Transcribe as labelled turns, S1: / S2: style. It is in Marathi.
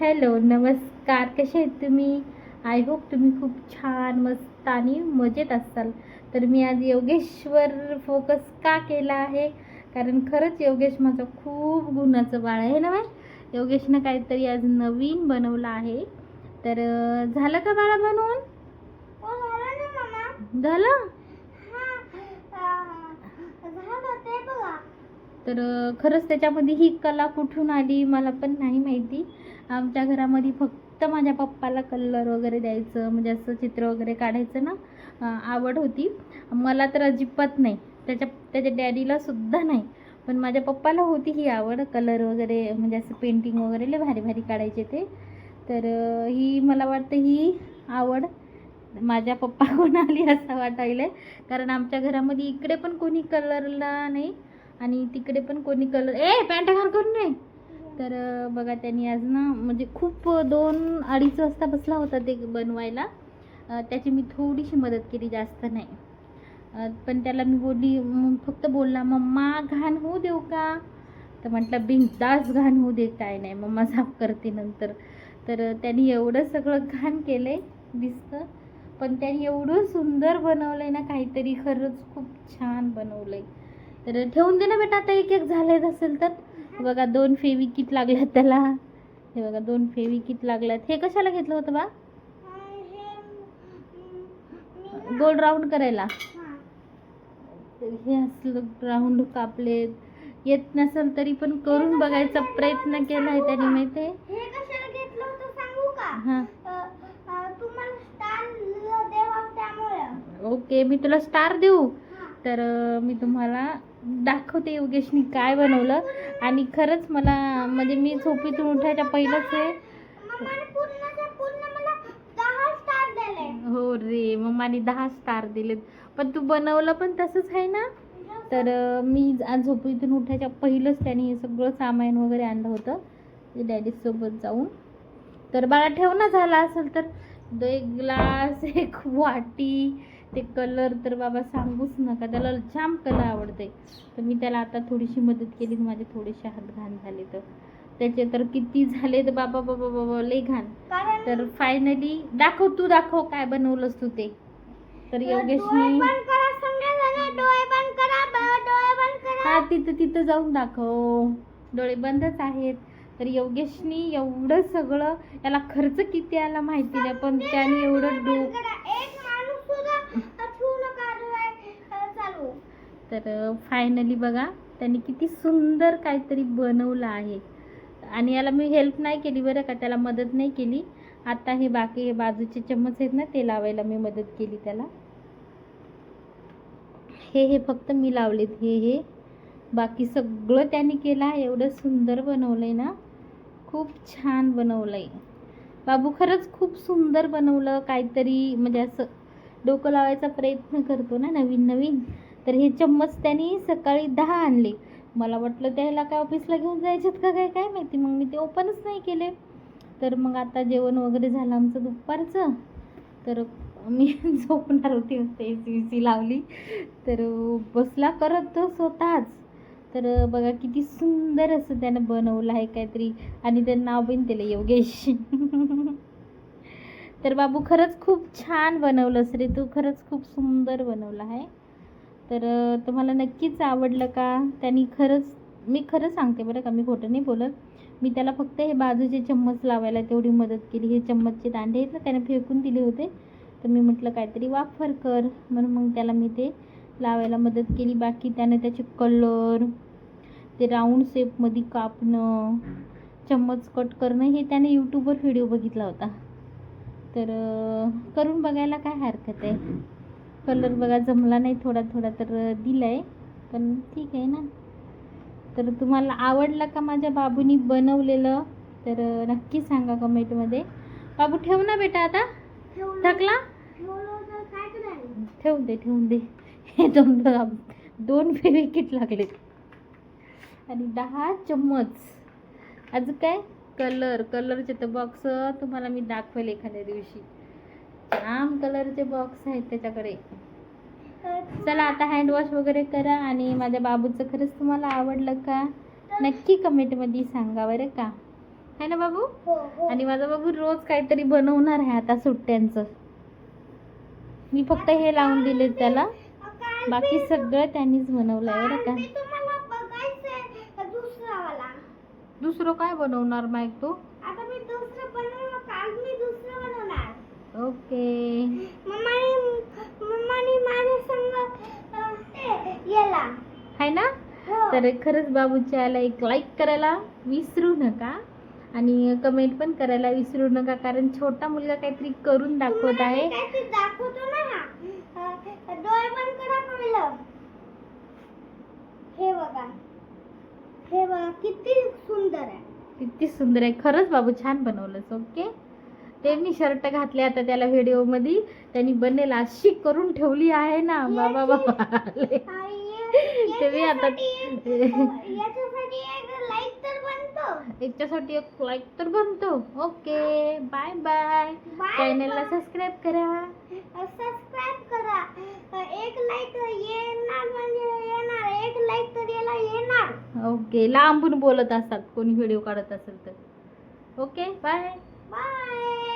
S1: हॅलो, नमस्कार. कसे आहेत तुम्ही? आय होप तुम्ही खूप छान, मस्त आणि मजेत असाल. तर मी आज योगेशवर फोकस का केला आहे? कारण खरंच योगेश माझं खूप गुणाचं बाळ आहे ना बाय. योगेशनं काहीतरी आज नवीन बनवलं आहे. तर झालं का बाळा बनवून? झालं? तर खरंच त्याच्यामध्ये ही कला कुठून आली मला पण नाही माहिती. आमच्या घरामध्ये फक्त माझ्या पप्पाला कलर वगैरे द्यायचं, म्हणजे असं चित्र वगैरे काढायचं ना आवड होती. मला तर अजिबात नाही, त्याच्या डॅडीला सुद्धा नाही, पण माझ्या पप्पाला होती ही आवड. कलर वगैरे म्हणजे असं पेंटिंग वगैरे लय भारी भारी काढायचे ते. तर ही मला वाटतं ही आवड माझ्या पप्पाकडून आली असं वाटायलंय. कारण आमच्या घरामध्ये इकडे पण कोणी कलरला नाही आणि तिकडे पण कोणी कलर पॅन्ट घाल करून नाही. तर बघा त्यांनी आज ना म्हणजे खूप 2-2:30 वाजता बसला होता ते बनवायला. त्याची मी थोडीशी मदत केली, जास्त नाही. पण त्याला मी बोलली, फक्त बोलला मम्मा घाण होऊ देऊ का? तर म्हटलं बिनधास्त घाण होऊ दे, काय नाही मम्मा साफ करते नंतर. तर त्यांनी एवढं सगळं घाण केलंय दिसतं, पण त्यांनी एवढं सुंदर बनवलंय ना काहीतरी, खरंच खूप छान बनवलंय. तर ठेवून दे ना बेटा, आता एक एक झालेत असेल तर. बघा 2 फेविकिट लागल्यात त्याला. हे बघा 2 फेविकिट लागल्यात. हे कशाला घेतलं होतं बा? गोल राऊंड करायला. तर हे असलं राऊंड कापलेत. येत नसेल तरी पण करून बघायचा प्रयत्न केलाय त्याने, माहितीये.
S2: हे कशाला घेतलं होतं सांगू का?
S1: हां
S2: तुम्हाला स्टार देवा त्यामुळे.
S1: ओके, मी तुला स्टार देऊ. तर मी तुम्हाला दाखवते योगेशनी काय बनवलं. आणि खरंच मला म्हणजे मी झोपेतून उठायच्या पहिलंच आहे.
S2: पूर्ण मला 10 स्टार दिले.
S1: हो रे, मम्माने 10 स्टार दिलेत. पण तू बनवलं पण तसंच आहे ना. तर मी आज झोपेतून उठायच्या पहिलंच त्याने हे सगळं सामान वगैरे आणलं होतं डॅडीसोबत जाऊन. तर बाळा ठेव ना, झाला असेल तर. एक ग्लास, एक वाटी, ते कलर तर बाबा सांगूच नका, त्याला जाम कलर आवडते. तर मी त्याला आता थोडीशी मदत केली, माझे थोडेसे हात घाण झाले. तर त्याचे तर किती झाले तर बाबा बाबा बाबा लई घाण. तर फायनली दाखव, तू दाखव काय बनवलंस तू ते. तर योगेशनी हा तिथं जाऊन दाखव, डोळे बंदच आहेत. तर योगेशनी एवढं सगळं, याला खर्च किती आला माहिती नाही, पण त्याने एवढं तर फायनली बघा त्यांनी किती सुंदर काहीतरी बनवलं आहे. आणि याला मी हेल्प नाही केली बरं का, त्याला मदत नाही केली. आता हे बाकी बाजूचे चम्मच आहेत ना, ते लावायला मी मदत केली त्याला. हे फक्त मी लावलेत. हे बाकी सगळं त्यांनी केलं आहे. एवढं सुंदर बनवलंय ना, खूप छान बनवलंय बाबू. खरंच खूप सुंदर बनवलं काहीतरी, म्हणजे असं डोकं लावायचा प्रयत्न करतो ना नवीन नवीन. तर हे चम्मच त्यांनी सकाळी 10 आणले. मला वाटलं त्याला काय ऑफिसला घेऊन जायचेत का काय माहिती, मग मी ते ओपनच नाही केले. तर मग आता जेवण वगैरे झालं आमचं दुपारचं. तर मी झोपणार होती, AC लावली. तर बसला करत तो स्वतःच. तर बघा किती सुंदर असं त्यानं बनवलं आहे काहीतरी. आणि त्यानं नाव पण दिलं योगेश. तर बाबू खरंच खूप छान बनवलंस रे तू, खरंच खूप सुंदर बनवलं आहे. तर तुम्हाला नक्कीच आवडलं का? त्यांनी खरंच, मी खरं सांगते बरं का, मी खोटं नाही बोलत. मी त्याला फक्त हे बाजूचे चम्मच लावायला तेवढी मदत केली. हे चम्मचचे दांडे आहेत ना, त्याने फेकून दिले होते. तर मी म्हटलं काहीतरी वापर कर, म्हणून मग त्याला मी ते लावायला मदत केली. बाकी त्याने त्याचे कलर, ते राऊंड शेपमध्ये कापणं, चम्मच कट करणं, हे त्याने यूट्यूबवर व्हिडिओ बघितला होता. तर करून बघायला काय हरकत आहे. कलर बघा जमला नाही थोडा थोडा तर दिला आहे, पण ठीक आहे ना. तर तुम्हाला आवडलं का माझ्या बाबूनी बनवलेलं? तर नक्की सांगा कमेंटमध्ये. बाबू ठेव ना बेटा आता, थकला. ठेवून दे. हे 2 फेविकिट लागले आणि 10 चम्मच. अजून काय कलरचे तर बॉक्स तुम्हाला मी दाखवेल एखाद्या दिवशी. जाम कलरचे बॉक्स आहेत त्याच्याकडे. चला आता हँडवॉश वगैरे करा. आणि माझ्या बाबूचं खरंच तुम्हाला आवडलं का नक्की कमेंटमध्ये सांगा बरं का. है ना बाबू?
S2: हो हो.
S1: आणि माझा बाबू रोज काहीतरी बनवणार आहे आता सुट्ट्यांचं. मी फक्त हे लावून दिले त्याला,
S2: काल
S1: बाकी
S2: मी-
S1: सगळं त्यांनीच बनवलंय बरं
S2: काल
S1: का.
S2: मी तुम्हाला बघायचंय दुसरावाला.
S1: दुसरं काय बनवणार माईक तू?
S2: आता मी दुसरं बनवलं. काल मी दुसरं बनवणार.
S1: ओके.
S2: मम्मानी माझ्या संग गेला.
S1: है ना?
S2: हो.
S1: तर खरंच बाबूच्याला एक लाईक करायला विसरू नका आणि कमेंट पण करायला विसरू नका, कारण छोटा मुलगा काहीतरी करून दाखवत आहे.
S2: काहीतरी दाखवतो ना हा. डोळे बंद करा पहिलं. हे बघा. हे बघा किती सुंदर आहे.
S1: किती सुंदर आहे. खरंच बाबू छान बनवलंस. ओके. ते मी शर्ट घातले आता त्याला व्हिडिओ मध्ये, त्यांनी बनेल अशी करून ठेवली आहे ना बाबा बाबा. ते मी आता
S2: याच्यासाठी एक लाईक तर बनतो.
S1: याच्यासाठी एक लाईक तर बनतो. ओके. Bye bye. चॅनलला सबस्क्राईब करा.
S2: सबस्क्राईब करा. एक लाईक येणार म्हणजे येणार. एक लाईक तर याला येणार.
S1: ओके. लांबून बोलत असतात कोणी व्हिडिओ काढत असेल तर. ओके. बाय.
S2: बाय.